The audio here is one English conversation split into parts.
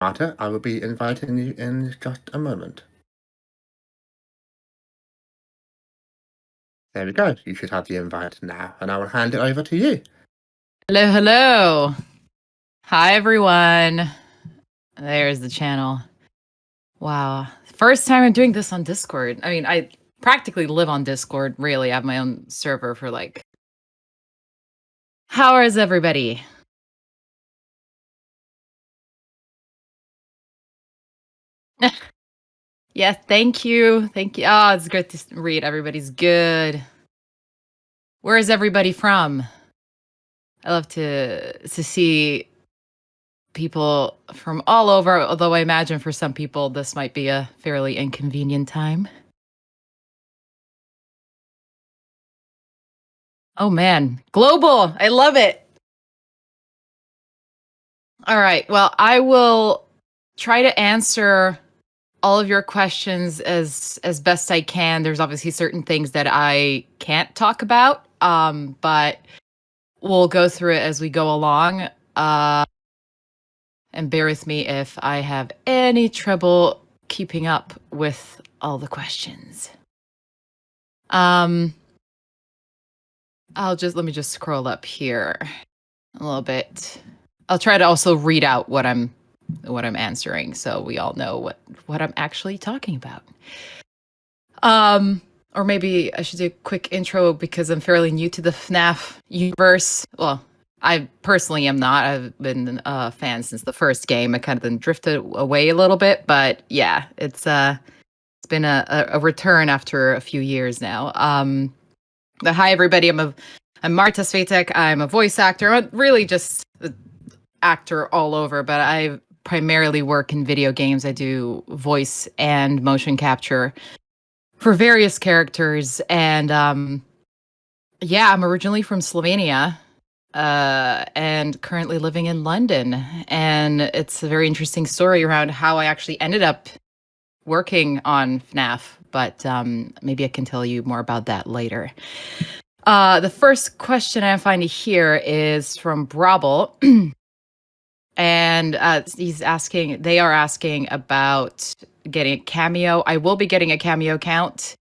Marta, I will be inviting you in just a moment. There we go. You should have the invite now, and I will hand it over to you. Hello, hello. Hi, everyone. There's the channel. Wow. First time I'm doing this on Discord. I mean, I practically live on Discord, really. I have my own server for like. How is everybody? Yeah, thank you. Thank you. Oh, it's great to read. Everybody's good. Where is everybody from? I love to see people from all over, although I imagine for some people this might be a fairly inconvenient time. Oh man, global. I love it. All right. Well, I will try to answer all of your questions as best I can. There's obviously certain things that I can't talk about, but we'll go through it as we go along. And bear with me if I have any trouble keeping up with all the questions. Let me just scroll up here a little bit. I'll try to also read out what I'm answering so we all know what I'm actually talking about. Or maybe I should do a quick intro because I'm fairly new to the FNAF universe. Well, I personally am not. I've been a fan since the first game. I kind of then drifted away a little bit, but yeah, it's been a return after a few years now. But hi everybody, I'm Marta Svetek. I'm a voice actor. I'm really just an actor all over, but I primarily work in video games. I do voice and motion capture for various characters, and yeah, I'm originally from Slovenia, and currently living in London. And it's a very interesting story around how I actually ended up working on FNAF, but maybe I can tell you more about that later. The first question I'm finding here is from Brabble. And they are asking about getting a cameo. I will be getting a cameo account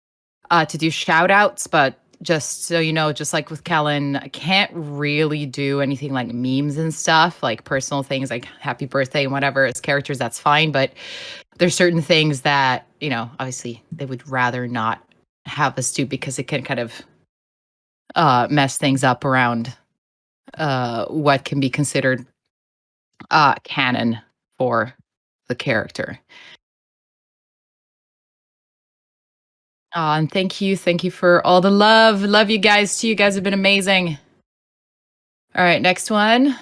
to do shout outs, but just so you know, just like with Kellen, I can't really do anything like memes and stuff, like personal things like happy birthday and whatever. As characters, that's fine. But there's certain things that, obviously they would rather not have us do because it can kind of mess things up around what can be considered canon for the character. And thank you for all the love. Love you guys too. You guys have been amazing. All right, next one.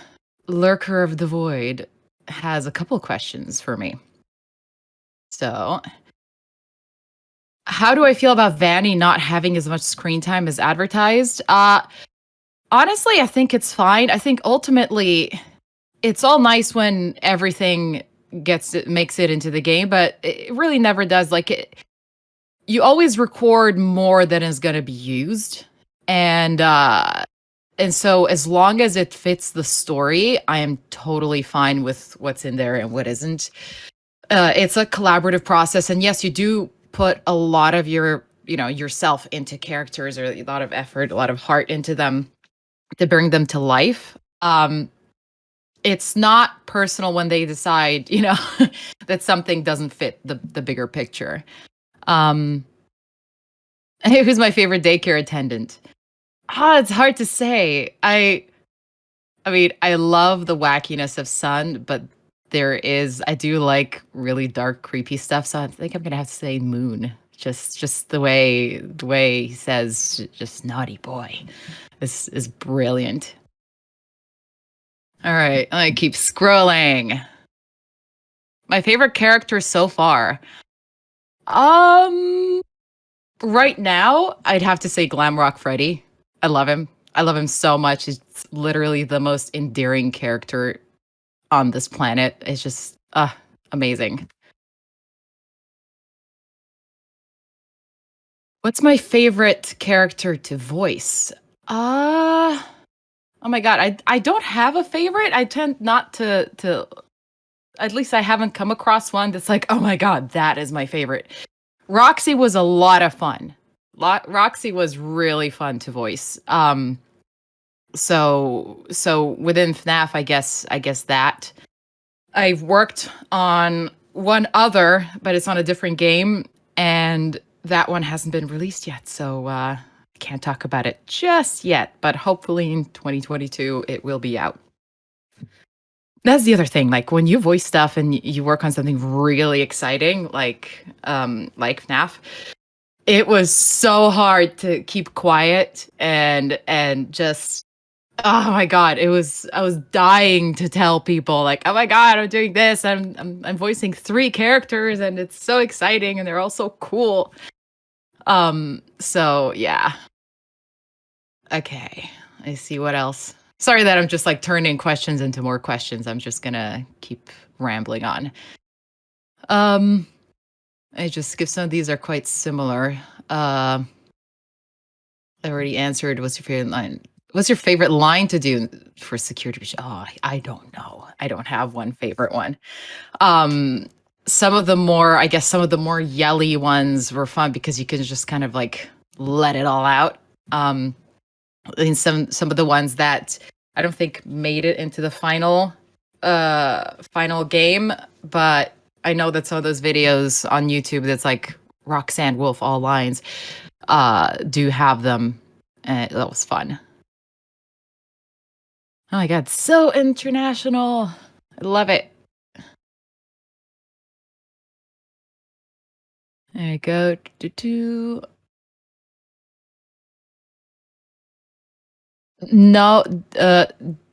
Lurker of the Void has a couple questions for me. So, how do I feel about Vanny not having as much screen time as advertised? Honestly, I think it's fine. I think ultimately it's all nice when everything makes it into the game, but it really never does. You always record more than is going to be used, and so as long as it fits the story, I am totally fine with what's in there and what isn't. It's a collaborative process, and yes, you do put a lot of yourself into characters, or a lot of effort, a lot of heart into them to bring them to life. It's not personal when they decide, that something doesn't fit the bigger picture. Who's my favorite daycare attendant? It's hard to say. I mean, I love the wackiness of Sun, but I do like really dark, creepy stuff. So I think I'm gonna have to say Moon. Just the way he says, just naughty boy, is brilliant. All right, I keep scrolling. My favorite character so far. Right now, I'd have to say Glamrock Freddy. I love him. I love him so much. He's literally the most endearing character on this planet. It's just amazing. What's my favorite character to voice? Oh my god, I don't have a favorite. I tend not to at least I haven't come across one that's like, oh my god, that is my favorite. Roxy was a lot of fun. Roxy was really fun to voice. So within FNAF, I guess that I've worked on one other, but it's on a different game, and that one hasn't been released yet. So can't talk about it just yet, but hopefully in 2022 it will be out. That's the other thing. Like when you voice stuff and you work on something really exciting, like FNAF, it was so hard to keep quiet and just oh my god, I was dying to tell people like, "Oh my god, I'm doing this. I'm voicing 3 characters and it's so exciting and they're all so cool." So yeah. Okay. I see what else. Sorry that I'm just like turning questions into more questions. I'm just gonna keep rambling on. Um, I just give some of these are quite similar. I already answered. What's your favorite line? What's your favorite line to do for security breach? Oh, I don't know. I don't have one favorite one. Um, I guess some of the more yelly ones were fun because you can just kind of like let it all out. In some of the ones that I don't think made it into the final game, but I know that some of those videos on YouTube that's like Roxanne Wolf all lines do have them. And that was fun. Oh my god, so international. I love it. There you go. No,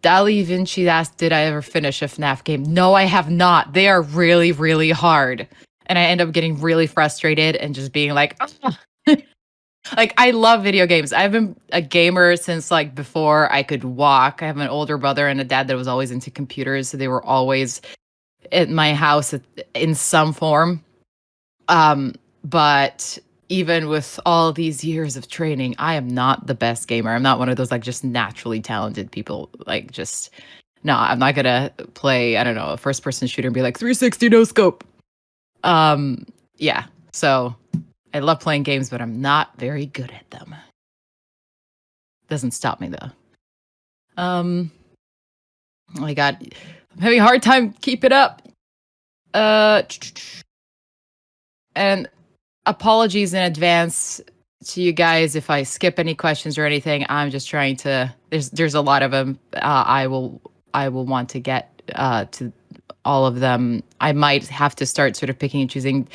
Dali Vinci asked, did I ever finish a FNAF game? No, I have not. They are really, really hard. And I end up getting really frustrated and just being like, "Ugh." Like, I love video games. I've been a gamer since like before I could walk. I have an older brother and a dad that was always into computers. So they were always at my house in some form. But even with all these years of training, I am not the best gamer. I'm not one of those like just naturally talented people. Like just no, I'm not gonna play, I don't know, a first person shooter and be like 360 no scope. Yeah. So I love playing games, but I'm not very good at them. Doesn't stop me though. Oh my god. I'm having a hard time keep it up. Uh and apologies in advance to you guys if I skip any questions or anything. I'm just trying to. There's a lot of them. I will want to get to all of them. I might have to start sort of picking and choosing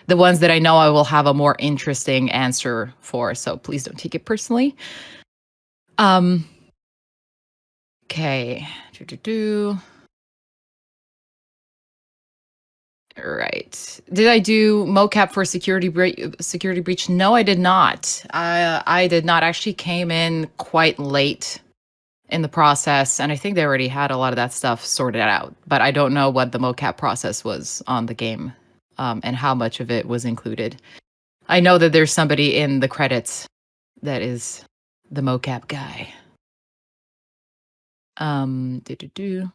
the ones that I know I will have a more interesting answer for. So please don't take it personally. Um. Okay. Do. Right. Did I do mocap for security breach? No, I did not. I did not. Actually came in quite late in the process, and I think they already had a lot of that stuff sorted out. But I don't know what the mocap process was on the game, and how much of it was included. I know that there's somebody in the credits that is the mocap guy. Do.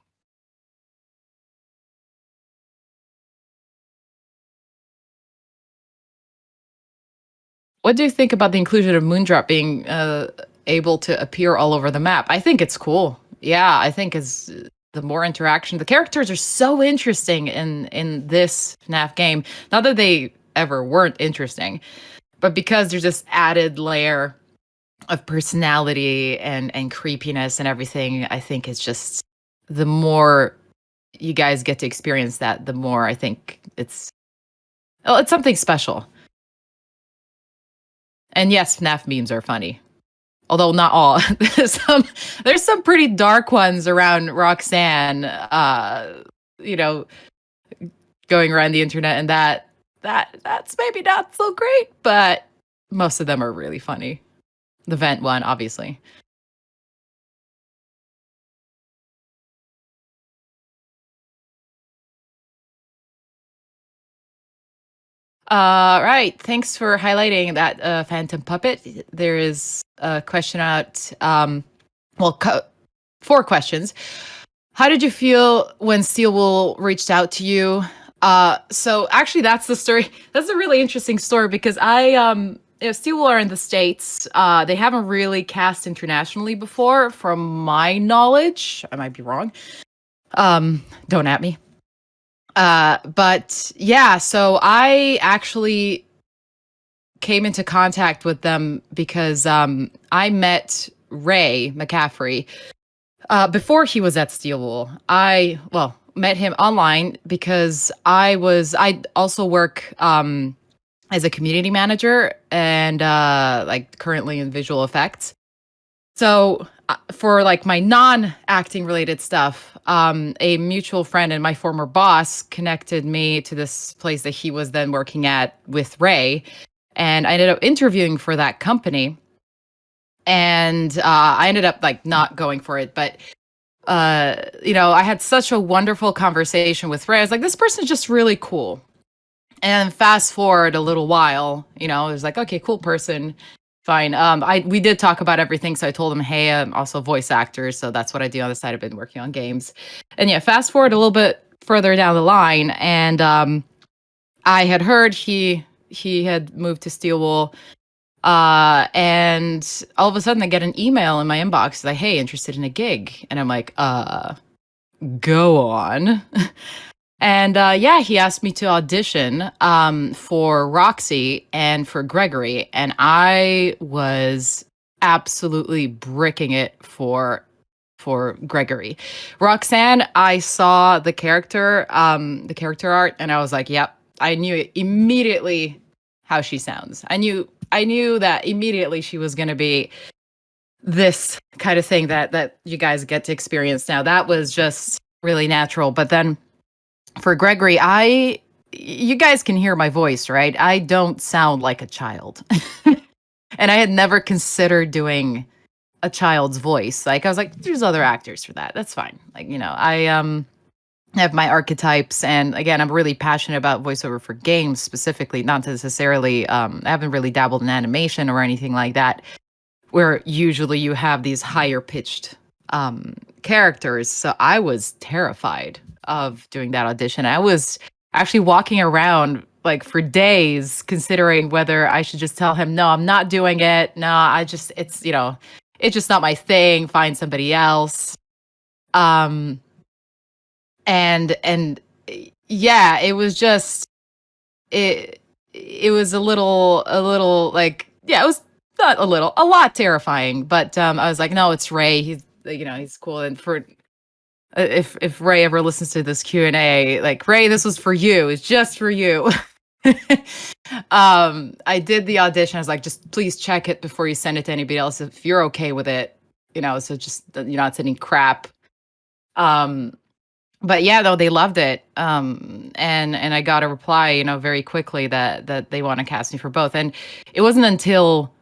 What do you think about the inclusion of Moondrop being able to appear all over the map? I think it's cool. Yeah, I think it's the more interaction. The characters are so interesting in this FNAF game. Not that they ever weren't interesting, but because there's this added layer of personality and creepiness and everything, I think it's just the more you guys get to experience that, the more I think it's something special. And yes, FNAF memes are funny. Although not all. There's some pretty dark ones around Roxanne, you know, going around the internet, and that's maybe not so great, but most of them are really funny. The vent one, obviously. Right. Thanks for highlighting that phantom puppet. There is a question out. Well, 4 questions. How did you feel when Steel Wool reached out to you? So actually, that's the story. That's a really interesting story because Steel Wool are in the States. They haven't really cast internationally before, from my knowledge. I might be wrong. Don't at me. But yeah, so I actually came into contact with them because I met Ray McCaffrey before he was at Steelwool. I met him online because I also work as a community manager and like currently in visual effects. So for like my non-acting related stuff, a mutual friend and my former boss connected me to this place that he was then working at with Ray, and I ended up interviewing for that company. And I ended up like not going for it, but I had such a wonderful conversation with Ray. I was like, this person's just really cool. And fast forward a little while, it was like, okay, cool person, fine. We did talk about everything, so I told him, hey, I'm also a voice actor, so that's what I do on the side. I've been working on games, and yeah, fast forward a little bit further down the line, and I had heard he had moved to Steelwool, and all of a sudden I get an email in my inbox like, hey, interested in a gig, and I'm like, go on. And yeah, he asked me to audition for Roxy and for Gregory, and I was absolutely bricking it for Gregory. Roxanne, I saw the character art, and I was like, yep, I knew immediately how she sounds. I knew that immediately she was going to be this kind of thing that you guys get to experience now. That was just really natural. But then for Gregory, you guys can hear my voice, right? I don't sound like a child. And I had never considered doing a child's voice. Like I was like, there's other actors for that. That's fine. Like, I have my archetypes, and again, I'm really passionate about voiceover for games specifically, not necessarily I haven't really dabbled in animation or anything like that, where usually you have these higher pitched characters. So I was terrified of doing that audition. I was actually walking around like for days considering whether I should just tell him, no, I'm not doing it. No, it's just not my thing. Find somebody else. Um, and yeah, it was just it was a little like, yeah, it was not a lot terrifying, but I was like, no, it's Ray. He's cool. And for if Ray ever listens to this Q&A, like, Ray, this was for you. It's just for you. I did the audition. I was like, just please check it before you send it to anybody else if you're okay with it, so just you're not sending crap. Um, but yeah, though they loved it. And I got a reply, very quickly that they want to cast me for both. And it wasn't until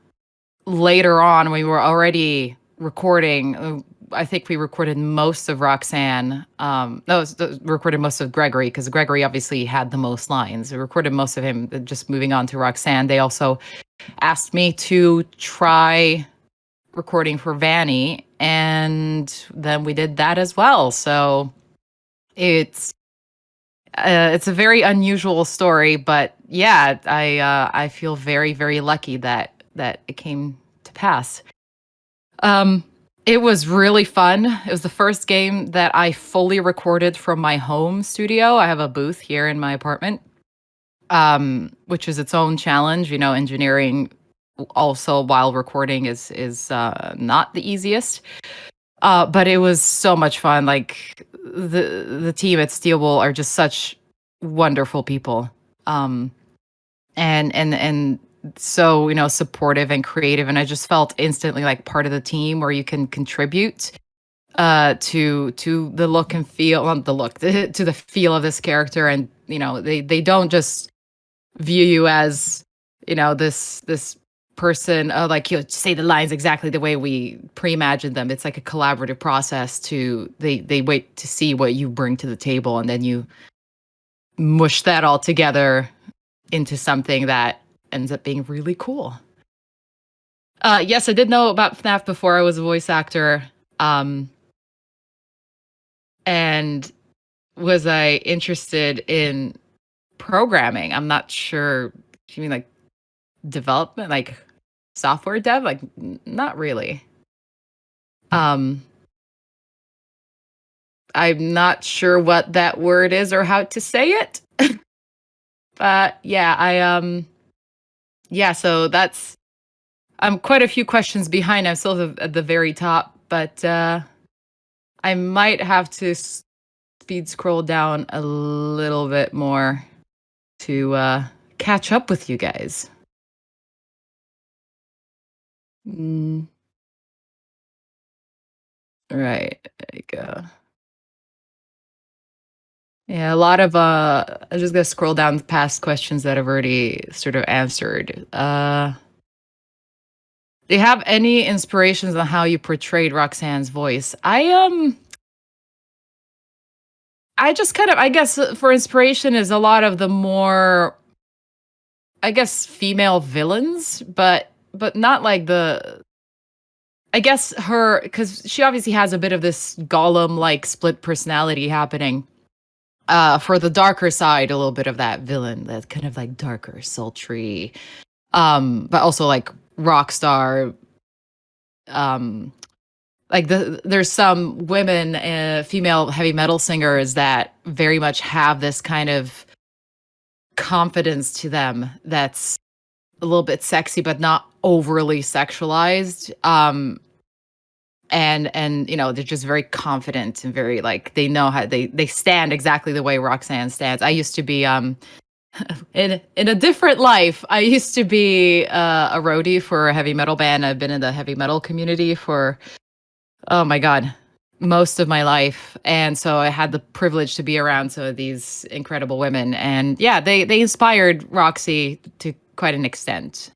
later on we were already recording. I think we recorded most of Roxanne. No, recorded most of Gregory because Gregory obviously had the most lines. We recorded most of him. Just moving on to Roxanne, they also asked me to try recording for Vanny, and then we did that as well. So it's it's a very unusual story, but yeah, I feel very very lucky that it came to pass. Um, it was really fun. It was the first game that I fully recorded from my home studio. I have a booth here in my apartment, which is its own challenge. Engineering also while recording is not the easiest. But it was so much fun. Like the team at Steelwool are just such wonderful people. Um, and so supportive and creative, and I just felt instantly like part of the team where you can contribute to the look and feel, not the look, to the feel of this character. And they don't just view you as this person, like, say the lines exactly the way we pre-imagined them. It's like a collaborative process. They wait to see what you bring to the table, and then you mush that all together into something that ends up being really cool. Yes, I did know about FNAF before I was a voice actor. Um, And was I interested in programming? I'm not sure. Do you mean like development, like software dev? Like not really. Um, I'm not sure what that word is or how to say it. But yeah, yeah, so that's I'm quite a few questions behind. I'm still at the very top, but I might have to speed scroll down a little bit more to catch up with you guys. Mm, right. There you go. Yeah, a lot of I'm just gonna scroll down the past questions that I've already sort of answered. Do you have any inspirations on how you portrayed Roxanne's voice? I just kind of I guess for inspiration is a lot of the more I guess female villains, but not like the I guess her because she obviously has a bit of this Gollum like split personality happening. For the darker side, a little bit of that villain, that kind of like darker, sultry, but also like rock star. Um, like there's some women, female heavy metal singers that very much have this kind of confidence to them that's a little bit sexy, but not overly sexualized. And you know they're just very confident and very like they know how they stand exactly the way Roxanne stands. I used to be in a different life. I used to be a roadie for a heavy metal band. I've been in the heavy metal community for oh my god most of my life, and so I had the privilege to be around some of these incredible women, and yeah, they inspired Roxy to quite an extent.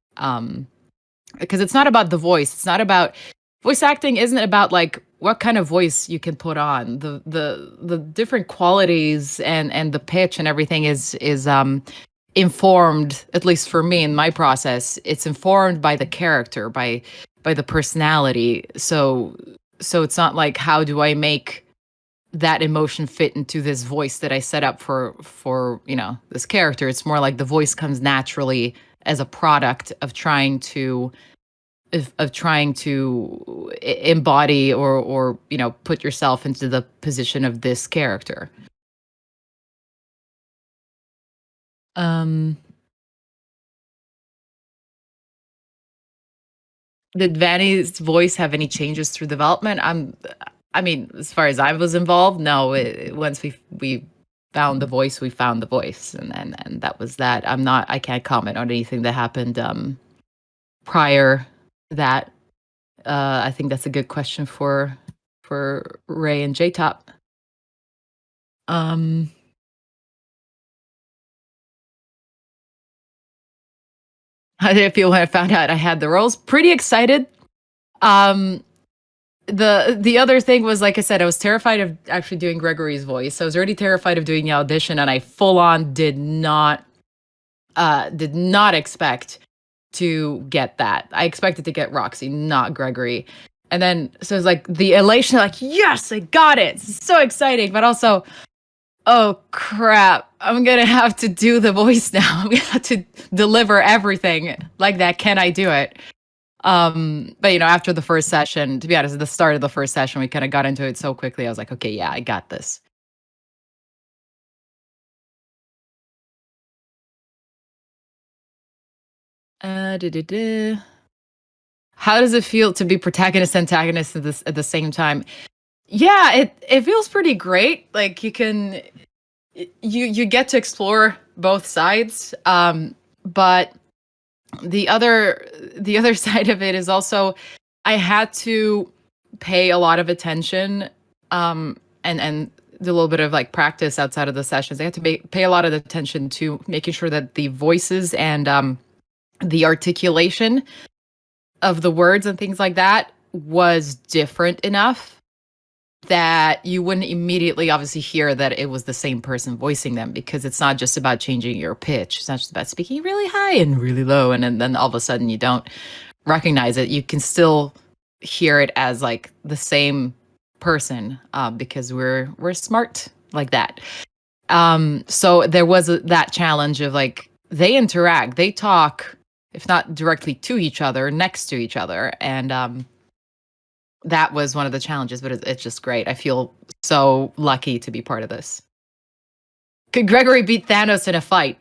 Because it's not about the voice. It's not about voice acting isn't about like what kind of voice you can put on. The different qualities and the pitch and everything is informed, at least for me in my process, it's informed by the character, by the personality. So it's not like how do I make that emotion fit into this voice that I set up for you know this character. It's more like the voice comes naturally as a product of trying to embody or you know put yourself into the position of this character. um did Vanny's voice have any changes through development? I mean, as far as I was involved, no. Once we found the voice, we found the voice, and that was that. I can't comment on anything that happened prior to that. I think that's a good question for Ray and J Top. Um, how did it feel when I found out I had the roles? Pretty excited. Um, the other thing was, like I said, I was terrified of actually doing Gregory's voice. I was already terrified of doing the audition, and I full on did not expect to get that. I expected to get Roxy, not Gregory. And then so it's like the elation, like, yes, I got it. It's so exciting, but also oh crap, I'm gonna have to do the voice now. I'm gonna have to deliver everything like that. Can I do it? But you know, after the first session, to be honest, at the start of the first session, we kind of got into it so quickly. I was like, okay, yeah, I got this. Da-da-da. How does it feel to be protagonist antagonist at the same time? Yeah, it feels pretty great. Like you get to explore both sides. But the other side of it is also I had to pay a lot of attention and do a little bit of like practice outside of the sessions. I had to pay a lot of attention to making sure that the voices and the articulation of the words and things like that was different enough that you wouldn't immediately obviously hear that it was the same person voicing them, because it's not just about changing your pitch. It's not just about speaking really high and really low and then all of a sudden you don't recognize it. You can still hear it as like the same person, because we're smart like that. So there was that challenge of like they interact, they talk, if not directly to each other, next to each other, and that was one of the challenges. But it's just great. I feel so lucky to be part of this. Could Gregory beat Thanos in a fight?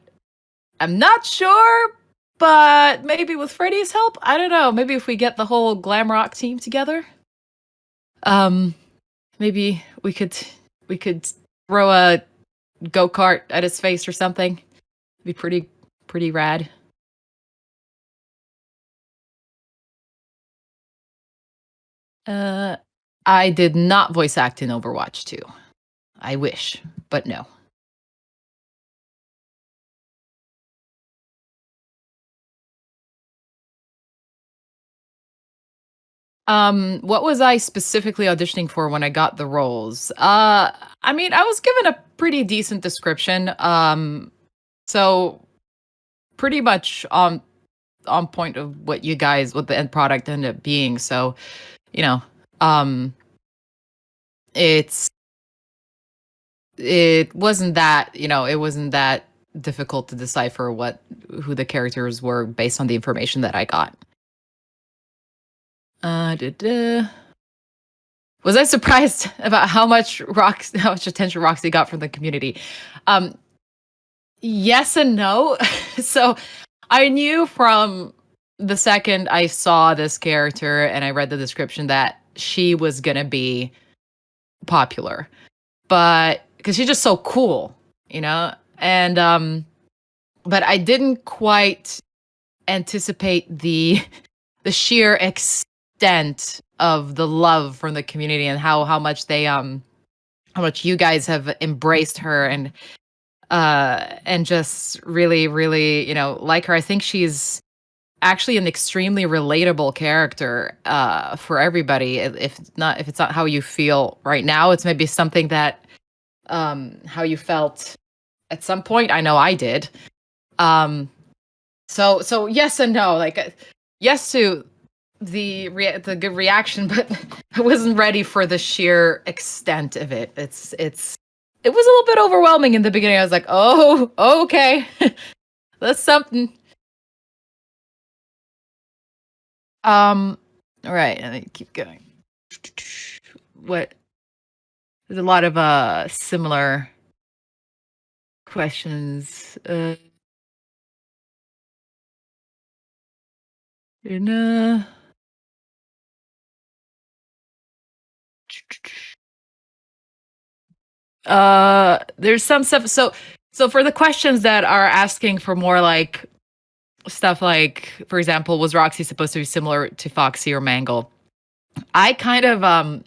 I'm not sure, but maybe with Freddy's help. I don't know. Maybe if we get the whole Glam Rock team together, um, maybe we could throw a go-kart at his face or something. It'd be pretty rad. Uh, I did not voice act in Overwatch 2. I wish, but no. What was I specifically auditioning for when I got the roles? I mean, I was given a pretty decent description. So pretty much on point of what the end product ended up being. So, you know, um, it's it wasn't that, it wasn't that difficult to decipher who the characters were based on the information that I got. Was I surprised about how much attention Roxy got from the community? Um, yes and no. So I knew from the second I saw this character and I read the description that she was gonna be popular, but because she's just so cool, and but I didn't quite anticipate the sheer extent of the love from the community and how much how much you guys have embraced her and just really really like her. I think she's actually an extremely relatable character for everybody. If it's not how you feel right now, it's maybe something that how you felt at some point. I know I did. um so yes and no, like yes to the good reaction, but I wasn't ready for the sheer extent of it. It was a little bit overwhelming in the beginning. I was like, oh, okay. That's something. All right, let me keep going. What There's a lot of similar questions. In there's some stuff. So for the questions that are asking for more like stuff like, for example, was Roxy supposed to be similar to Foxy or Mangle? I kind of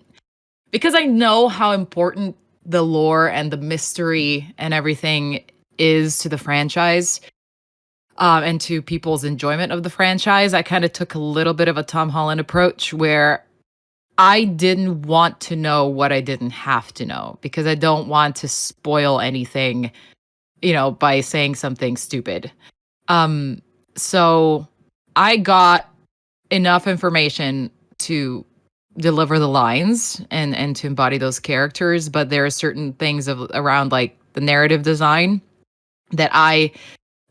because I know how important the lore and the mystery and everything is to the franchise, and to people's enjoyment of the franchise. I kind of took a little bit of a Tom Holland approach where I didn't want to know what I didn't have to know because I don't want to spoil anything, by saying something stupid. Um, so I got enough information to deliver the lines and to embody those characters, but there are certain things around like the narrative design that I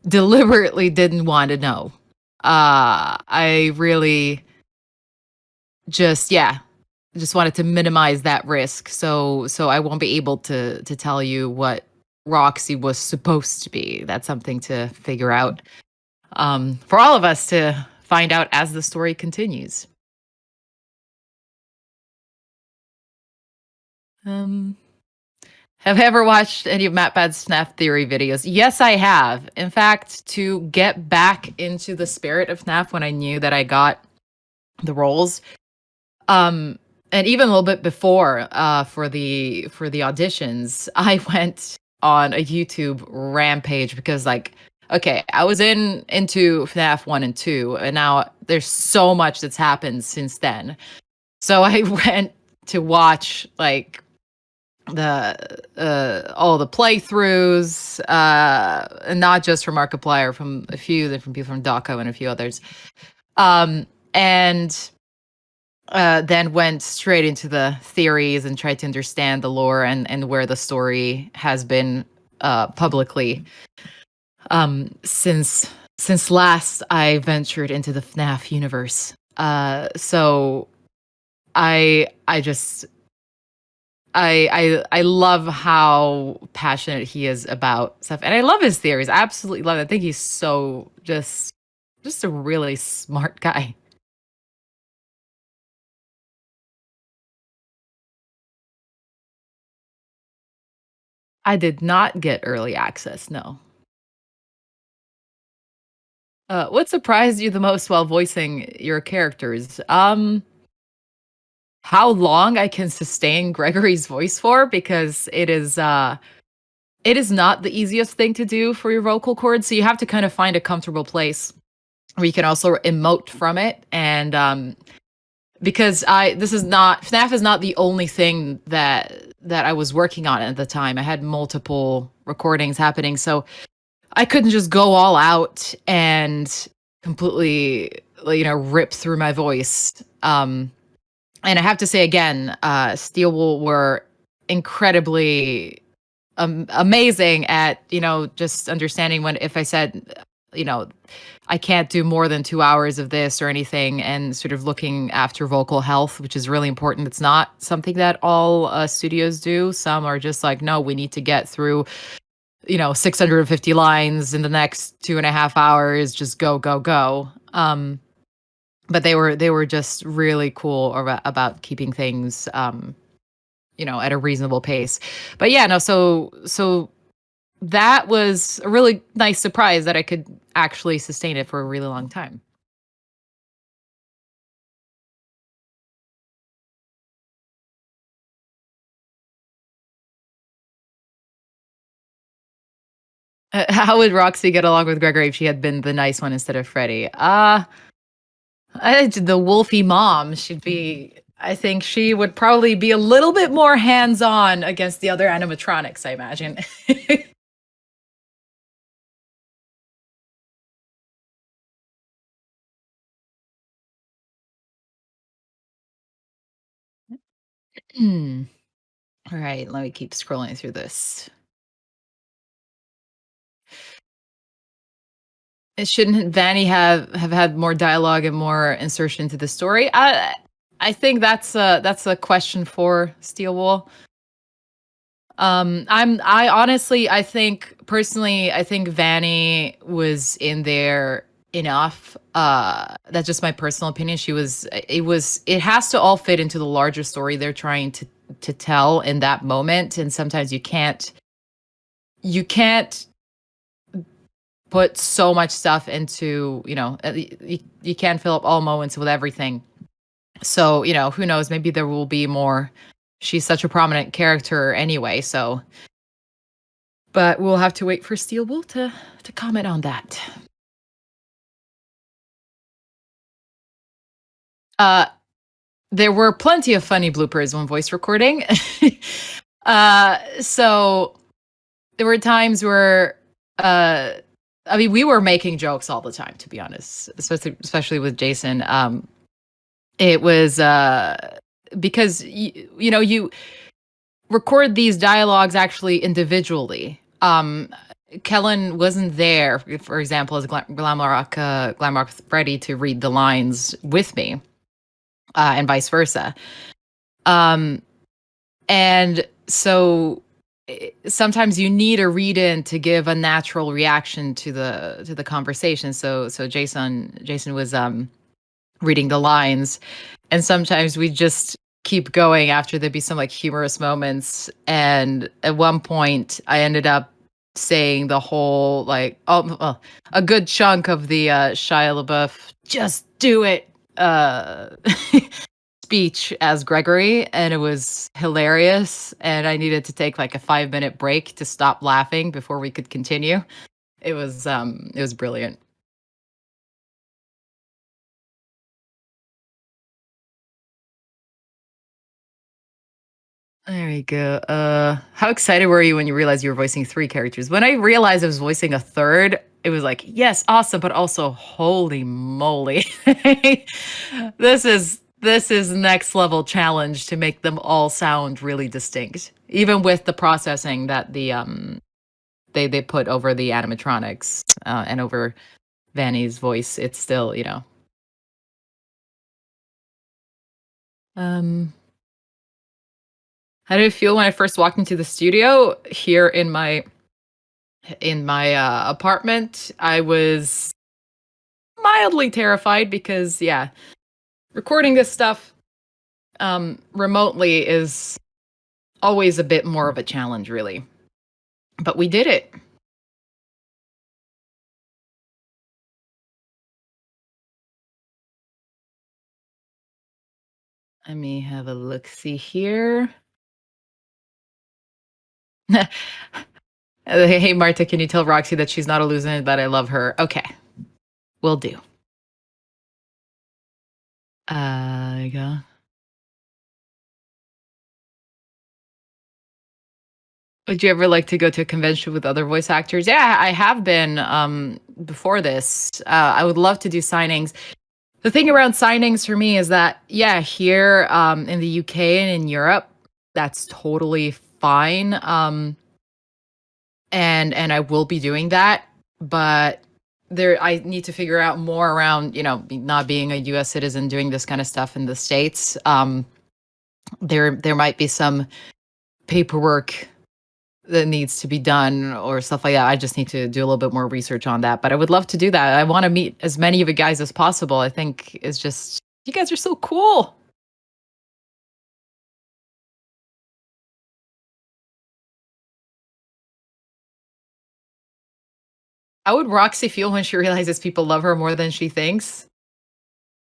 deliberately didn't want to know. I really just wanted to minimize that risk. So I won't be able to tell you what Roxy was supposed to be. That's something to figure out, for all of us to find out as the story continues. Um, have you ever watched any of Matt Bad's FNAF theory videos? Yes, I have. In fact, to get back into the spirit of FNAF when I knew that I got the roles, um, and even a little bit before, for the auditions, I went on a YouTube rampage because, like, okay, I was into FNAF 1 and 2, and now there's so much that's happened since then. So I went to watch, like, the all the playthroughs, and not just from Markiplier, from a few different people from Dako and a few others. And then went straight into the theories and tried to understand the lore and where the story has been publicly since last I ventured into the FNAF universe. So I just I love how passionate he is about stuff, and I love his theories. I absolutely love it. I think he's so just a really smart guy. I did not get early access, no. What surprised you the most while voicing your characters? How long I can sustain Gregory's voice for, because it is not the easiest thing to do for your vocal cords, so you have to kind of find a comfortable place where you can also emote from it. And because I this is not FNAF is not the only thing that I was working on at the time. I had multiple recordings happening, so I couldn't just go all out and completely, like, rip through my voice. And I have to say again, Steel Wool were incredibly amazing at, just understanding when, if I said, you know, I can't do more than 2 hours of this or anything, and sort of looking after vocal health, which is really important. It's not something that all studios do. Some are just like, no, we need to get through 650 lines in the next 2.5 hours, just go, go, go. But they were just really cool about keeping things, at a reasonable pace. But yeah, no, so that was a really nice surprise that I could actually sustain it for a really long time. How would Roxy get along with Gregory if she had been the nice one instead of Freddie? The wolfy mom should be. I think she would probably be a little bit more hands-on against the other animatronics, I imagine. Hmm. All right, let me keep scrolling through this. It shouldn't Vanny have had more dialogue and more insertion into the story? I think that's a question for Steel Wool. I honestly, I think personally, I think Vanny was in there enough. That's just my personal opinion. It has to all fit into the larger story they're trying to tell in that moment, and sometimes you can't put so much stuff into, you can't fill up all moments with everything. So, who knows, maybe there will be more. She's such a prominent character anyway, so but we'll have to wait for Steel Wool to comment on that. Uh, there were plenty of funny bloopers when voice recording. So there were times where, uh, I mean, we were making jokes all the time, to be honest, especially with Jason. It was because you record these dialogues actually individually. Kellen wasn't there, for example, as Glamrock Freddy to read the lines with me, and vice versa. Um, and so sometimes you need a read in to give a natural reaction to the conversation. So Jason was reading the lines, and sometimes we just keep going after there'd be some like humorous moments, and at one point I ended up saying the whole like, a good chunk of the Shia LaBeouf "just do it" uh speech as Gregory, and it was hilarious, and I needed to take like a 5-minute break to stop laughing before we could continue. It was brilliant. There we go. How excited were you when you realized you were voicing 3 characters? When I realized I was voicing a third, it was like, yes, awesome, but also holy moly. This is This is next level challenge to make them all sound really distinct, even with the processing that they put over the animatronics and over Vanny's voice. It's still, Um, how did it feel when I first walked into the studio here in my apartment? I was mildly terrified because, yeah, recording this stuff remotely is always a bit more of a challenge, really. But we did it. Let me have a look. See here. Hey, Marta, can you tell Roxy that she's not a loser and that I love her? Okay, will do. There you go. Would you ever like to go to a convention with other voice actors? Yeah, I have been before this. I would love to do signings. The thing around signings for me is that, yeah, here in the UK and in Europe, that's totally fine. And I will be doing that, but there I need to figure out more around, not being a US citizen doing this kind of stuff in the States. There might be some paperwork that needs to be done or stuff like that. I just need to do a little bit more research on that, but I would love to do that. I want to meet as many of you guys as possible. I think it's just you guys are so cool. How would Roxy feel when she realizes people love her more than she thinks?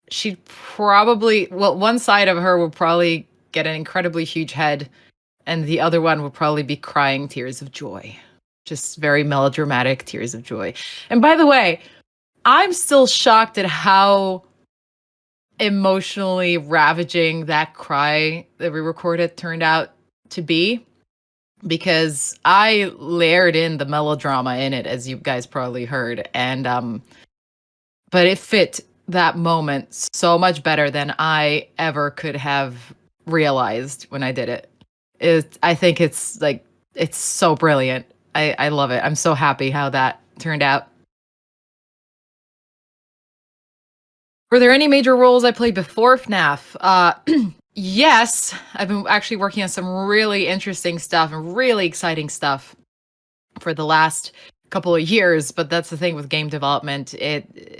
She'd probably, well, one side of her would probably get an incredibly huge head, and the other one would probably be crying tears of joy. Just very melodramatic tears of joy. And by the way, I'm still shocked at how emotionally ravaging that cry that we recorded turned out to be, because I layered in the melodrama in it, as you guys probably heard, and but it fit that moment so much better than I ever could have realized when I did it. I think it's like it's so brilliant. I love it. I'm so happy how that turned out. Were there any major roles I played before FNAF? Yes, I've been actually working on some really interesting stuff and really exciting stuff for the last couple of years, but that's the thing with game development.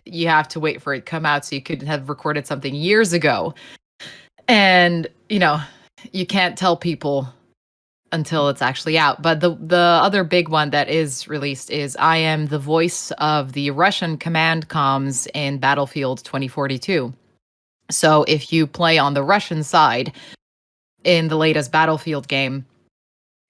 You have to wait for it to come out, so you could have recorded something years ago. And, you can't tell people until it's actually out. But the other big one that is released is I am the voice of the Russian command comms in Battlefield 2042. So if you play on the Russian side in the latest Battlefield game,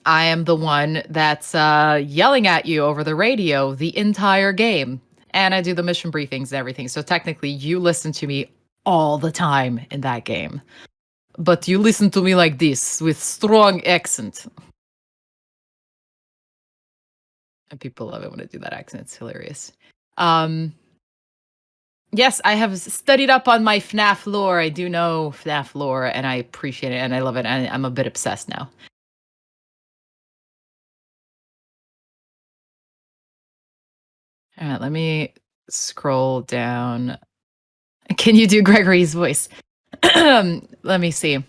I am the one that's yelling at you over the radio the entire game. And I do the mission briefings and everything. So technically, you listen to me all the time in that game. But you listen to me like this with strong accent. And people love it when I do that accent. It's hilarious. Um, yes, I have studied up on my FNAF lore. I do know FNAF lore, and I appreciate it, and I love it. And I'm a bit obsessed now. All right, let me scroll down. Can you do Gregory's voice? Let me see.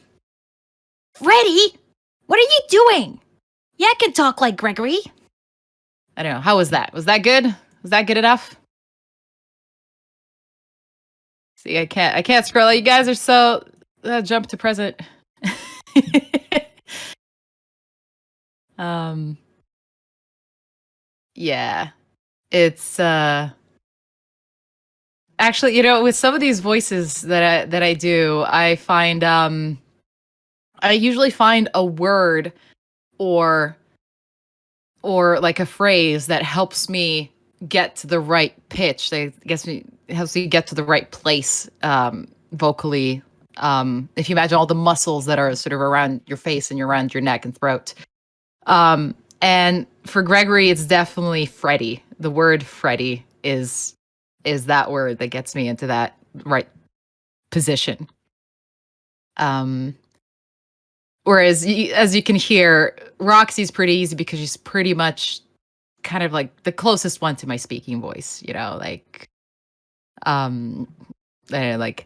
Freddy, what are you doing? Yeah, I can talk like Gregory. I don't know. How was that? Was that good? Was that good enough? See, I can't scroll. You guys are so jump to present. um yeah. It's actually, with some of these voices that I do, I find I usually find a word or like a phrase that helps me get to the right pitch. That gets me helps me get to the right place vocally. If you imagine all the muscles that are sort of around your face and around your neck and throat. And for Gregory, it's definitely Freddy. The word Freddy is that word that gets me into that right position. Um, Whereas, as you can hear, Roxy's pretty easy because she's pretty much kind of like the closest one to my speaking voice. Um, like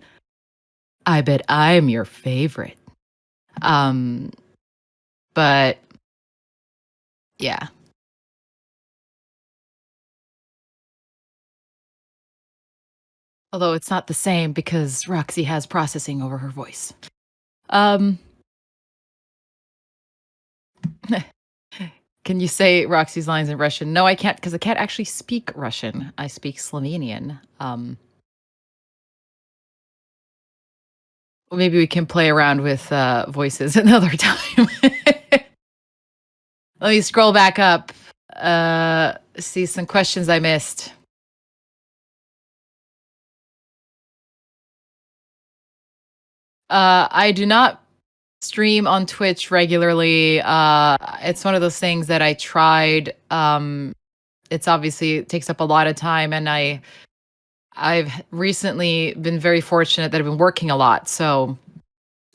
I bet I'm your favorite. Um, but yeah. Although it's not the same because Roxy has processing over her voice. Um, can you say Roxy's lines in Russian? No, I can't because I can't actually speak Russian. I speak Slovenian. Maybe we can play around with voices another time. Let me scroll back up. See some questions I missed. I do not stream on Twitch regularly. It's one of those things that I tried. It's obviously it takes up a lot of time, and I've recently been very fortunate that I've been working a lot, so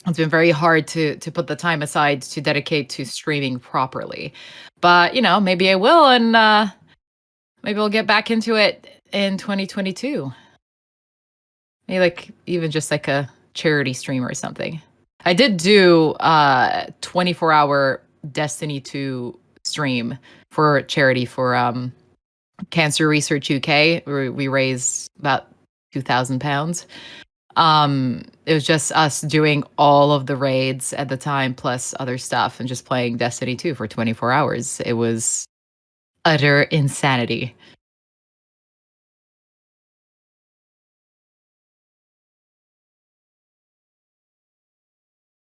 it's been very hard to put the time aside to dedicate to streaming properly. But maybe I will, and maybe I'll get back into it in 2022. Maybe like even just like a charity stream or something. I did do 24-hour Destiny 2 stream for charity for Cancer Research UK. We raised about £2,000. It was just us doing all of the raids at the time, plus other stuff, and just playing Destiny 2 for 24 hours. It was utter insanity.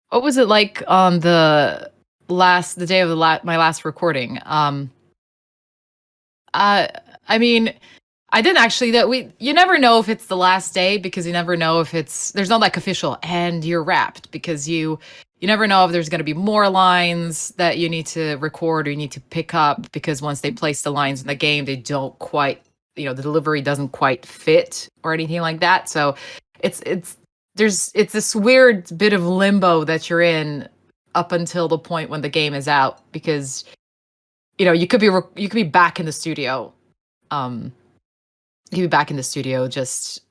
What was it like on the day of my last recording? Uh, I mean, I didn't actually you never know if it's the last day because you never know if there's no like official and you're wrapped because you never know if there's going to be more lines that you need to record or you need to pick up because once they place the lines in the game, they don't quite, the delivery doesn't quite fit or anything like that. So it's it's this weird bit of limbo that you're in up until the point when the game is out because you could be back in the studio. Um, you could be back in the studio just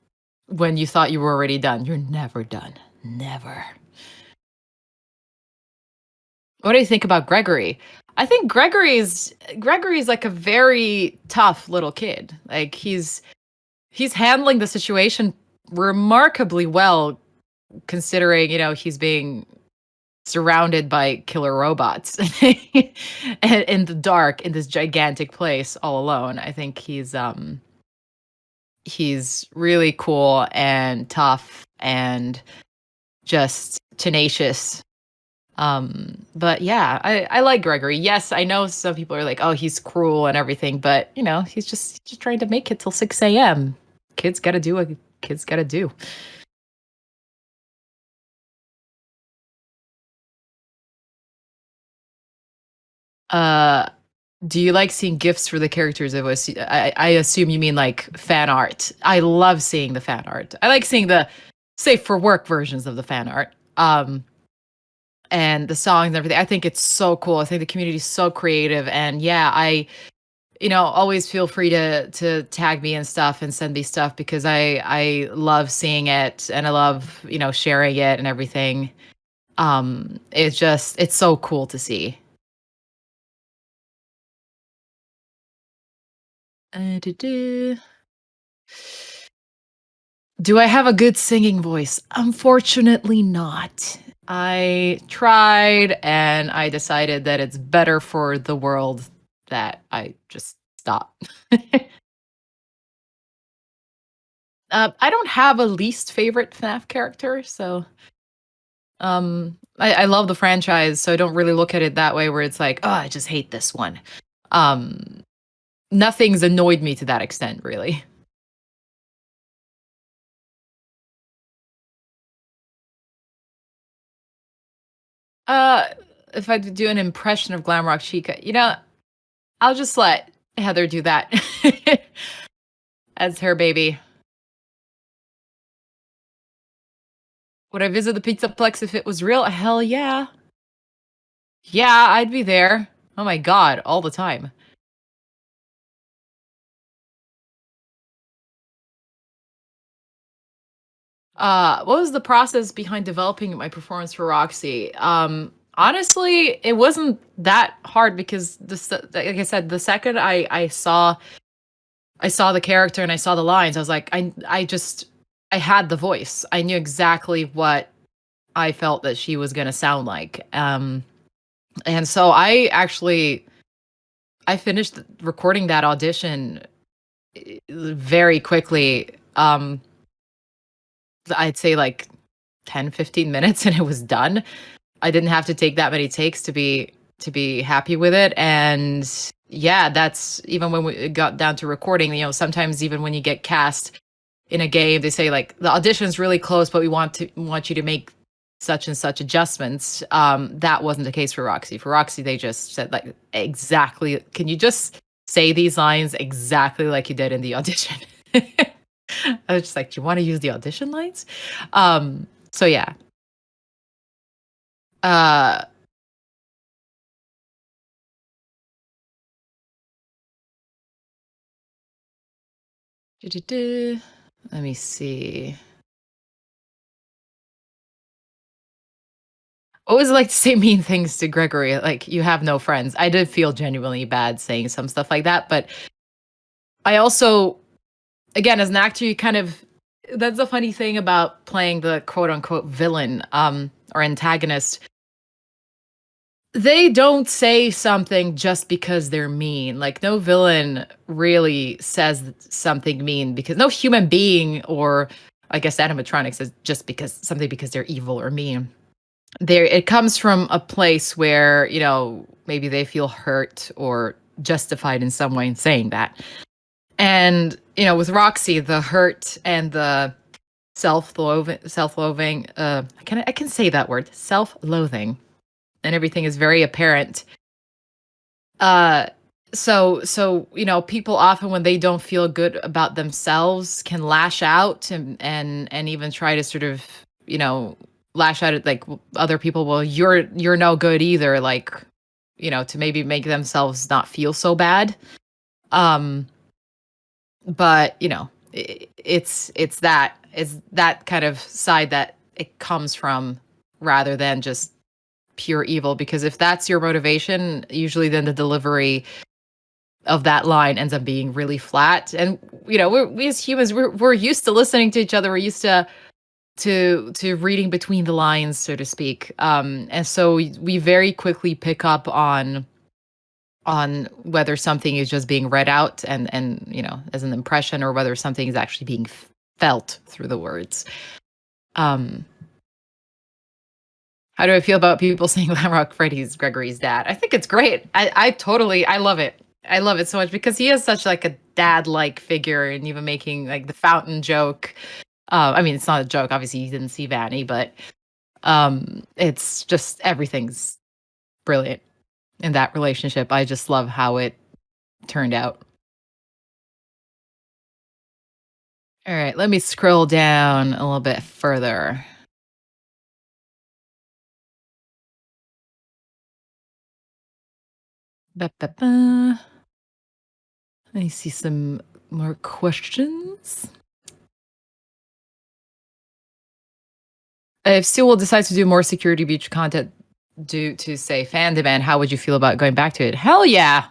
when you thought you were already done. You're never done. Never. What do you think about Gregory? I think Gregory's like a very tough little kid. Like he's handling the situation remarkably well considering, he's being surrounded by killer robots and in the dark in this gigantic place all alone. I think he's really cool and tough and just tenacious. But yeah, I like Gregory. Yes, I know some people are like, oh, he's cruel and everything, but he's just trying to make it till 6 a.m. Kids gotta do what kids gotta do. Uh do you like seeing gifts for the characters? I assume you mean like fan art. I love seeing the fan art. I like seeing the safe for work versions of the fan art. And the songs and everything. I think it's so cool. I think the community is so creative. And yeah, I always feel free to tag me and stuff and send me stuff because I love seeing it and I love, sharing it and everything. It's so cool to see. Do I have a good singing voice? Unfortunately not. I tried and I decided that it's better for the world that I just stop. I don't have a least favorite FNAF character, so I love the franchise, so I don't really look at it that way where it's like, oh, I just hate this one. Um, Nothing's annoyed me to that extent, really. Uh, if I do an impression of Glamrock Chica, I'll just let Heather do that as her baby. Would I visit the Pizzaplex if it was real? Hell yeah. Yeah, I'd be there. Oh my god, all the time. What was the process behind developing my performance for Roxy? Honestly, it wasn't that hard because like I said, the second I saw the character and I saw the lines, I was like, I had the voice. I knew exactly what I felt that she was gonna sound like. And so I finished recording that audition very quickly. I'd say like 10, 15 minutes and it was done. I didn't have to take that many takes to be happy with it. And yeah, that's even when we got down to recording, sometimes even when you get cast in a game, they say like the audition's really close, but we want you to make such and such adjustments. That wasn't the case for Roxy. For Roxy, they just said like exactly, can you just say these lines exactly like you did in the audition? I was just like, do you want to use the audition lines? So yeah. Uh Let me see. What was it like to say mean things to Gregory? Like, you have no friends. I did feel genuinely bad saying some stuff like that, but I also, again, as an actor, you kind of, that's the funny thing about playing the quote unquote villain, or antagonist. They don't say something just because they're mean. Like, no villain really says something mean because no human being, or I guess animatronics, is just because they're evil or mean. There, it comes from a place where, maybe they feel hurt or justified in some way in saying that. And, with Roxy, the hurt and the self-loathing, I can say that word, self-loathing, and everything is very apparent. Uh, so people often, when they don't feel good about themselves, can lash out and even try to sort of, lash out at like other people. Well, you're no good either. Like, to maybe make themselves not feel so bad. Um, but it's that kind of side that it comes from, rather than just pure evil. Because if that's your motivation, usually then the delivery of that line ends up being really flat. And we as humans, we're used to listening to each other. We're used to reading between the lines, so to speak. And so we very quickly pick up on whether something is just being read out and as an impression, or whether something is actually being felt through the words. um how do I feel about people saying Lamrock Freddy's Gregory's dad? I think it's great. I love it. I love it so much because he is such like a dad-like figure, and even making like the fountain joke. I mean, it's not a joke, obviously you didn't see Vanny, but it's just, everything's brilliant in that relationship. I just love how it turned out. All right, let me scroll down a little bit further. Ba-ba-ba. Let me see some more questions. If Sewell decides to do more Security Breach content due to, say, fan demand, how would you feel about going back to it? Hell yeah!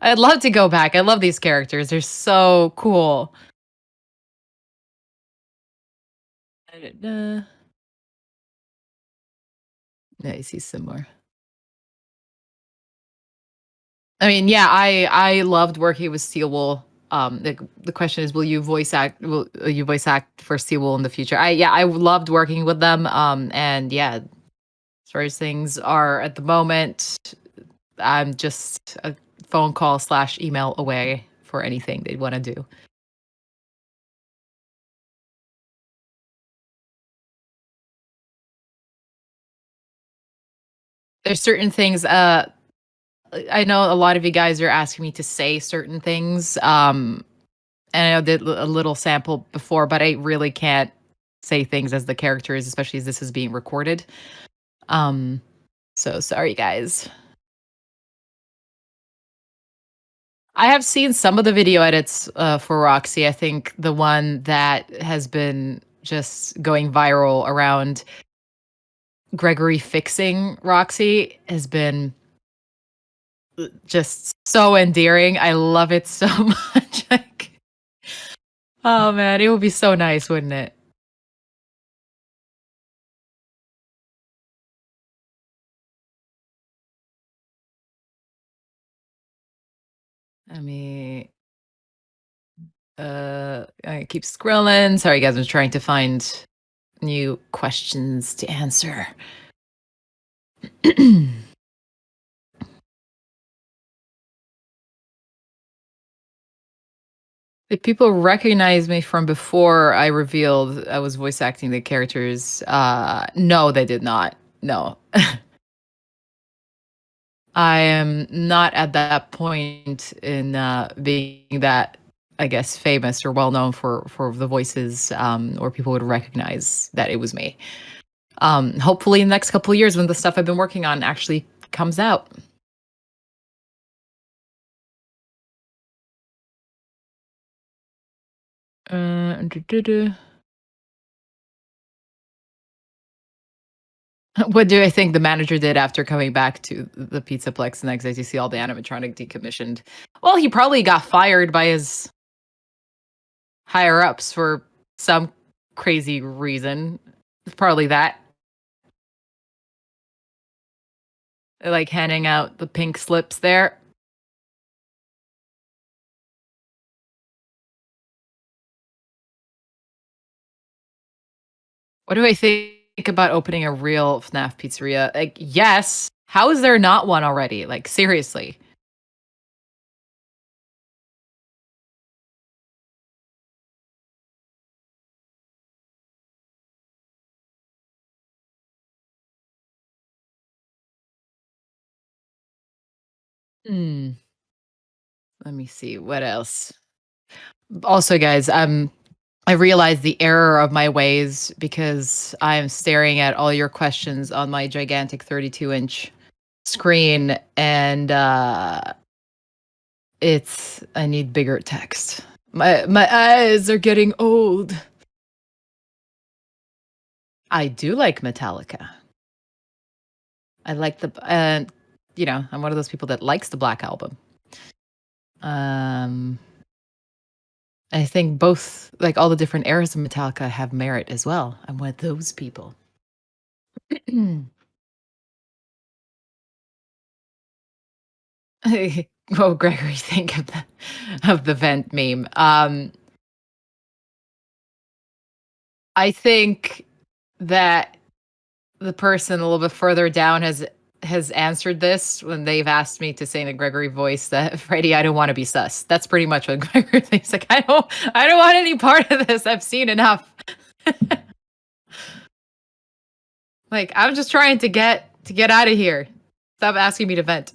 I'd love to go back. I love these characters. They're so cool. Let me see some more. I mean, yeah, I loved working with Sewell. The question is, will you voice act? Will you voice act for Sewell in the future? I loved working with them. And yeah, as far as things are at the moment, I'm just a phone call / email away for anything they'd want to do. There's certain things. I know a lot of you guys are asking me to say certain things. And I know did a little sample before, but I really can't say things as the characters, especially as this is being recorded. So sorry, guys. I have seen some of the video edits for Roxy. I think the one that has been just going viral around Gregory fixing Roxy has been just so endearing. I love it so much. Like, oh man, it would be so nice, wouldn't it? I mean, I keep scrolling. Sorry, guys, I'm trying to find new questions to answer. If people recognize me from before I revealed I was voice acting the characters, no, they did not. No. I am not at that point in being that, I guess, famous or well known for the voices, or people would recognize that it was me. Hopefully, in the next couple of years, when the stuff I've been working on actually comes out. What do I think the manager did after coming back to the Pizzaplex next day to see all the animatronic decommissioned? Well, he probably got fired by his higher ups for some crazy reason. It's probably that. Like handing out the pink slips there. What do I think about opening a real FNAF pizzeria? Like, yes. How is there not one already? Like, seriously. Hmm. Let me see. What else? Also, guys, I realize the error of my ways because I'm staring at all your questions on my gigantic 32-inch screen, and I need bigger text. My eyes are getting old. I do like Metallica. I like I'm one of those people that likes the Black Album. I think both, like all the different eras of Metallica, have merit as well. I'm one of those people. Oh, Gregory, think of the vent meme. I think that the person a little bit further down has answered this when they've asked me to say in a Gregory voice that Freddie, I don't want to be sus. That's pretty much what Gregory thinks. Like, I don't want any part of this. I've seen enough. Like, I'm just trying to get out of here. Stop asking me to vent.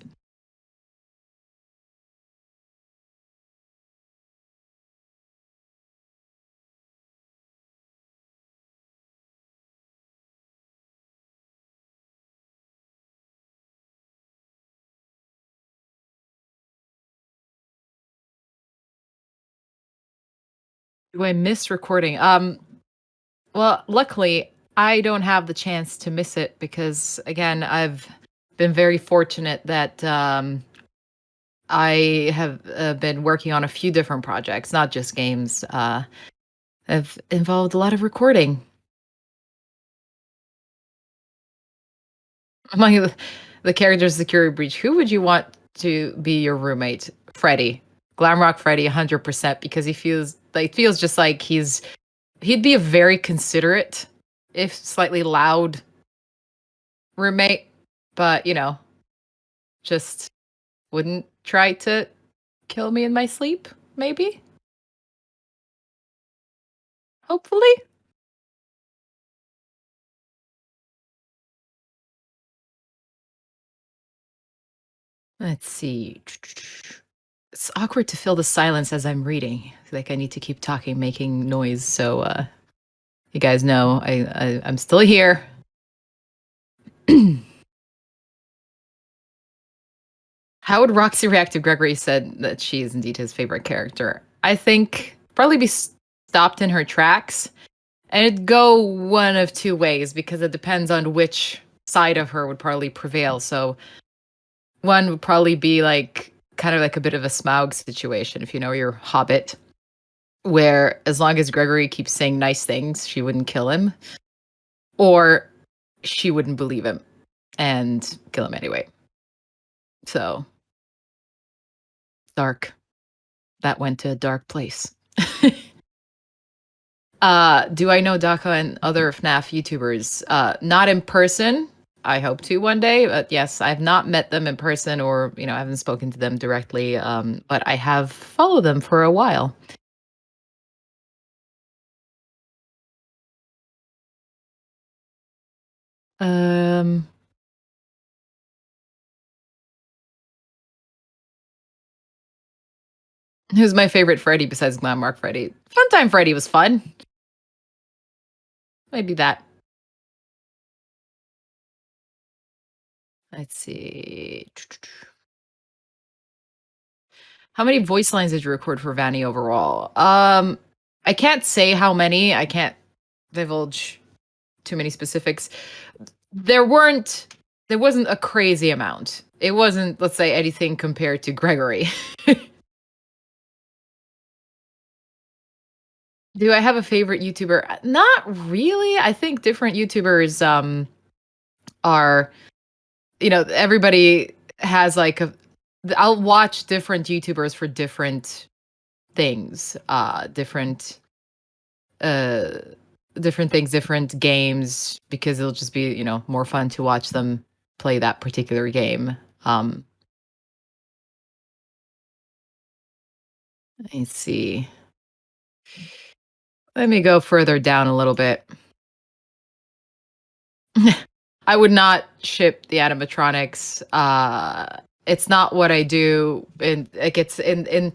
Do I miss recording? Well, luckily, I don't have the chance to miss it because, again, I've been very fortunate that I have been working on a few different projects, not just games. Have involved a lot of recording. Among the characters, Security Breach, who would you want to be your roommate? Freddy, Glamrock Freddy, 100%, because he feels just like he'd be a very considerate, if slightly loud roommate, but just wouldn't try to kill me in my sleep, maybe? Hopefully? Let's see. It's awkward to fill the silence as I'm reading. Like I need to keep talking, making noise. So You guys know I'm still here. How would Roxy react if Gregory said that she is indeed his favorite character? I think probably be stopped in her tracks, and it'd go one of two ways because it depends on which side of her would probably prevail. So one would probably be like kind of like a bit of a Smaug situation, if you know your Hobbit, where as long as Gregory keeps saying nice things, she wouldn't kill him, or she wouldn't believe him and kill him anyway. So dark. That went to a dark place. Do I know Daka and other FNAF YouTubers? Not in person. I hope to one day, but yes, I've not met them in person, or I haven't spoken to them directly. But I have followed them for a while. Who's my favorite Freddy besides Glamrock Freddy? Funtime Freddy was fun. Maybe that. Let's see. How many voice lines did you record for Vanny overall? I can't say how many. I can't divulge too many specifics. There wasn't a crazy amount. It wasn't, let's say, anything compared to Gregory. Do I have a favorite YouTuber? Not really. I think different YouTubers are, everybody has like I'll watch different YouTubers for different things, different things, different games, because it'll just be, more fun to watch them play that particular game. Let's see. Let me go further down a little bit. I would not ship the animatronics. It's not what I do. And it gets in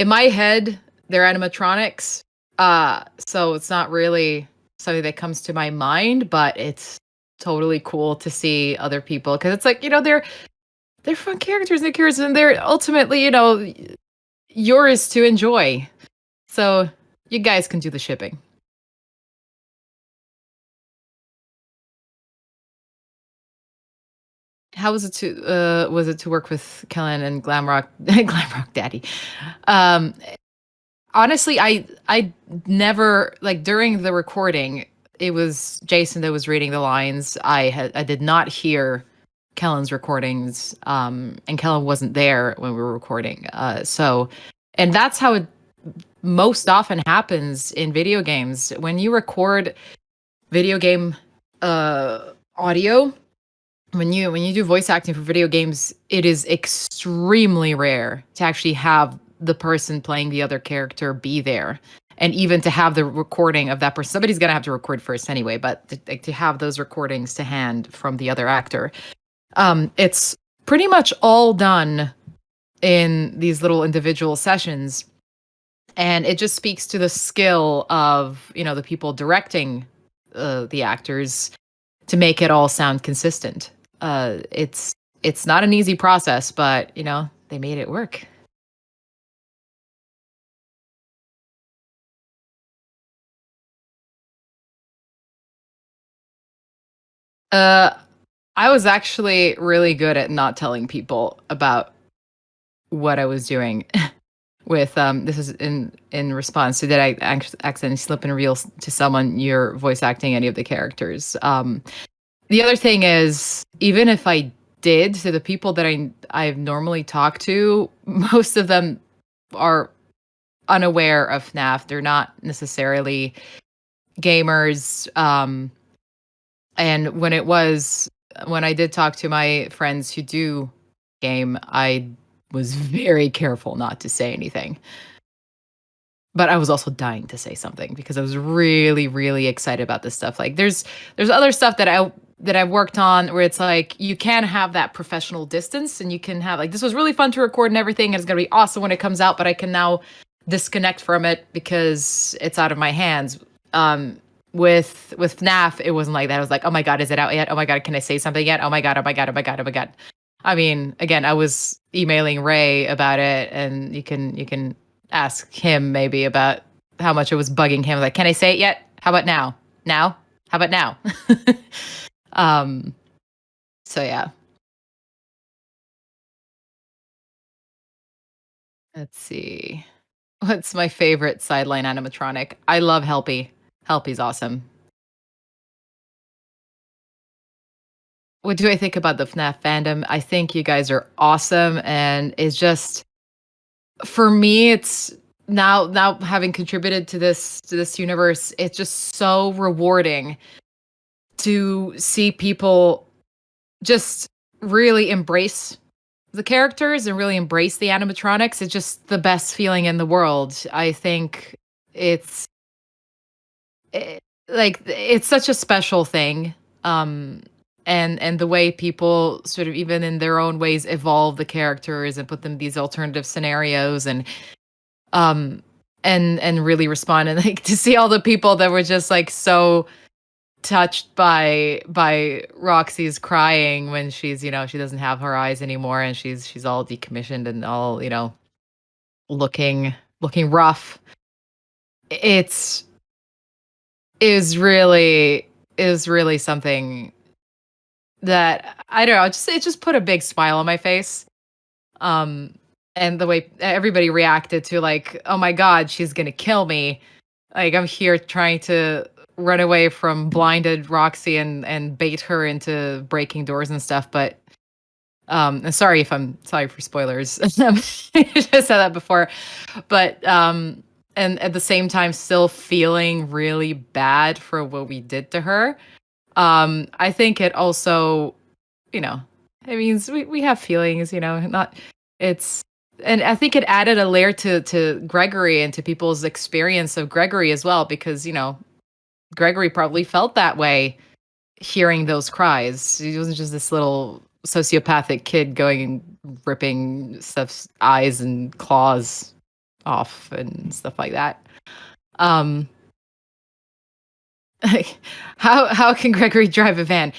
my head, they're animatronics. So it's not really something that comes to my mind, but it's totally cool to see other people, because it's like, they're fun characters and they're ultimately, yours to enjoy. So you guys can do the shipping. How was it to work with Kellen and Glamrock Glamrock Daddy? Honestly, I never, like, during the recording, it was Jason that was reading the lines. I did not hear Kellen's recordings, and Kellen wasn't there when we were recording. And that's how it most often happens in video games. When you record video game audio, when you do voice acting for video games, it is extremely rare to actually have the person playing the other character be there, and even to have the recording of that person. Somebody's gonna have to record first anyway, but to have those recordings to hand from the other actor, it's pretty much all done in these little individual sessions, and it just speaks to the skill of the people directing the actors to make it all sound consistent. It's not an easy process, but they made it work. I was actually really good at not telling people about what I was doing. With this is in response to, did I accidentally slip and reveal to someone you're voice acting any of the characters? The other thing is, even if I did, to the people that I've normally talked to, most of them are unaware of FNAF. They're not necessarily gamers. And when I did talk to my friends who do game, I was very careful not to say anything. But I was also dying to say something because I was really, really excited about this stuff. Like there's other stuff that I've worked on where it's like you can have that professional distance, and you can have, like, this was really fun to record and everything, and it's gonna be awesome when it comes out, but I can now disconnect from it because it's out of my hands. with FNAF, it wasn't like that. I was like, oh my god, is it out yet? Oh my god, can I say something yet? Oh my god, oh my god, oh my god, oh my god. I mean, again, I was emailing Ray about it, and you can ask him maybe about how much it was bugging him. Like, can I say it yet? How about now? Now? How about now? um. So yeah. Let's see. What's my favorite sideline animatronic? I love Helpy. Helpy's awesome. What do I think about the FNAF fandom? I think you guys are awesome, and it's just for me, it's now having contributed to this universe, it's just so rewarding to see people just really embrace the characters and really embrace the animatronics. It's just the best feeling in the world. I think it's it's such a special thing. Um and the way people sort of even in their own ways evolve the characters and put them in these alternative scenarios um and really respond, and like to see all the people that were just like so touched by Roxy's crying when she's, she doesn't have her eyes anymore, and she's all decommissioned and all, looking rough. It's is really something that I don't know, it just put a big smile on my face. Um and the way everybody reacted to like, "Oh my god, she's going to kill me." Like I'm here trying to run away from blinded Roxy and bait her into breaking doors and stuff, but and sorry for spoilers. I just said that before. But and at the same time still feeling really bad for what we did to her. I think it also, you know, it means we have feelings, not it's and I think it added a layer to Gregory and to people's experience of Gregory as well, because, Gregory probably felt that way hearing those cries. He wasn't just this little sociopathic kid going and ripping stuff's eyes and claws off and stuff like that. Um how can Gregory drive a van?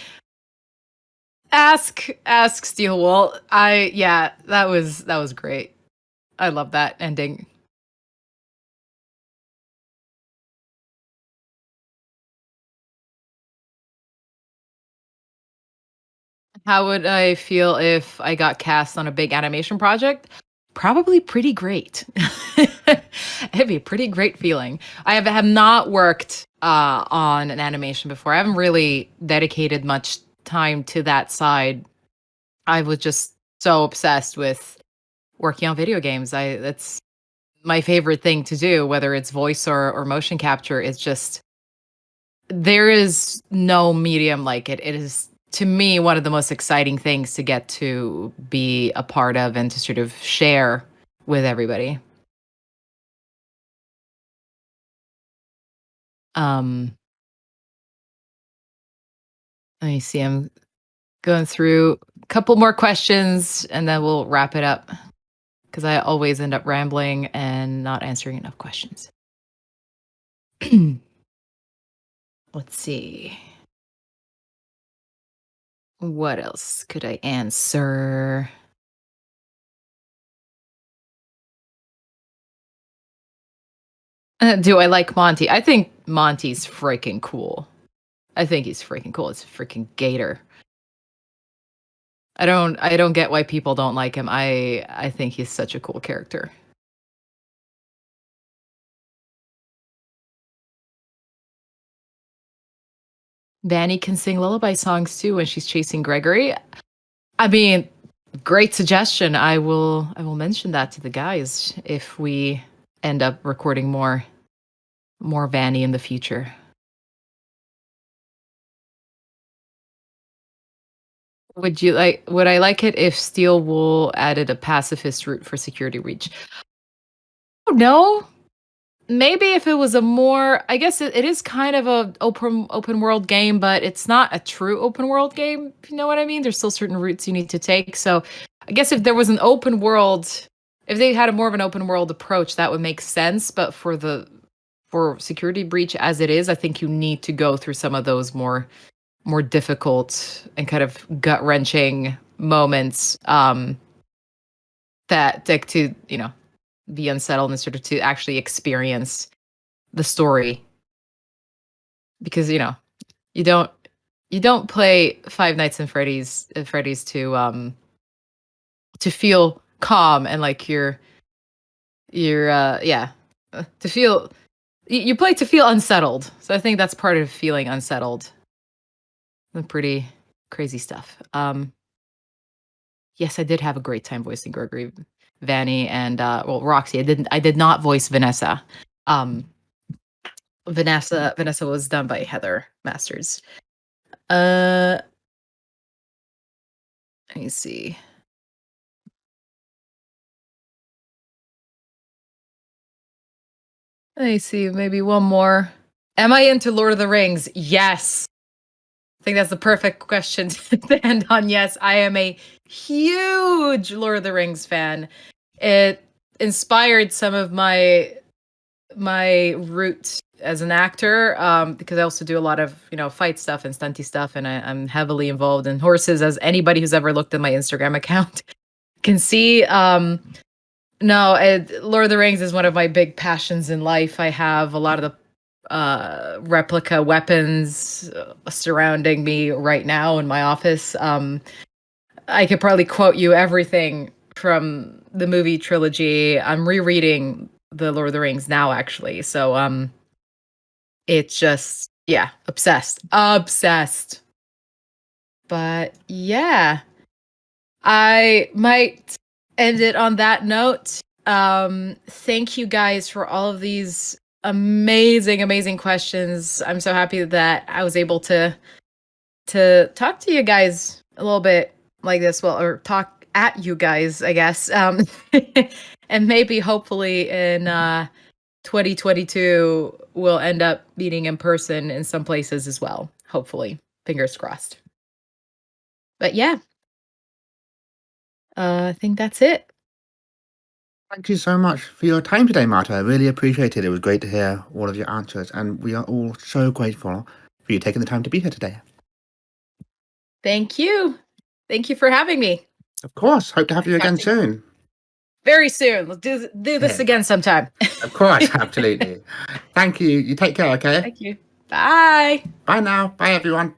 Ask Steelwool. Yeah, that was great. I love that ending. How would I feel if I got cast on a big animation project? Probably pretty great. It'd be a pretty great feeling. I have not worked on an animation before. I haven't really dedicated much time to that side. I was just so obsessed with working on video games. I That's my favorite thing to do, whether it's voice or motion capture. It's just there is no medium like it. It is, to me, one of the most exciting things to get to be a part of and to sort of share with everybody. Um, Let me see. I'm going through a couple more questions and then we'll wrap it up because I always end up rambling and not answering enough questions. Let's see. What else could I answer? Do I like Monty? I think Monty's freaking cool. I think he's freaking cool. It's a freaking gator. I don't get why people don't like him. I think he's such a cool character. Vanny can sing lullaby songs too when she's chasing Gregory. I mean, great suggestion. I will mention that to the guys if we end up recording more Vanny in the future. Would I like it if Steel Wool added a pacifist route for security reach? Oh no. Maybe if it was a more, I guess it is kind of a open world game, but it's not a true open world game, if you know what I mean. There's still certain routes you need to take. So I guess if there was an open world, if they had a more of an open world approach, that would make sense. But for Security Breach as it is, I think you need to go through some of those more difficult and kind of gut-wrenching moments that to be unsettled and sort of to actually experience the story, because you don't play Five Nights at Freddy's to feel calm and like you're to feel you play to feel unsettled. So I think that's part of feeling unsettled. And pretty crazy stuff. Yes, I did have a great time voicing Gregory, Vanny, and Roxy. I did not voice Vanessa. Vanessa was done by Heather Masters. Let me see. Maybe one more. Am I into Lord of the Rings? Yes. I think that's the perfect question to end on. Yes, I am a huge Lord of the Rings fan. It inspired some of my route as an actor, because I also do a lot of fight stuff and stunty stuff, and I'm heavily involved in horses, as anybody who's ever looked at my Instagram account can see. Lord of the Rings is one of my big passions in life. I have a lot of the replica weapons surrounding me right now in my office. I could probably quote you everything from the movie trilogy. I'm rereading the Lord of the Rings now, actually. So it's just obsessed. But yeah, I might end it on that note. Thank you guys for all of these amazing questions. I'm so happy that I was able to talk to you guys a little bit like this, or talk at you guys, I guess. And maybe hopefully in 2022 we'll end up meeting in person in some places as well. Hopefully, fingers crossed. But yeah, I think that's it. Thank you so much for your time today, Marta. I really appreciate it. It was great to hear all of your answers, and we are all so grateful for you taking the time to be here today. Thank you. Thank you for having me. Of course. Hope to have you again soon. Very soon. Let's do this again sometime. Of course, absolutely. Thank you. You take care, okay? Thank you. Bye. Bye now. Bye, everyone.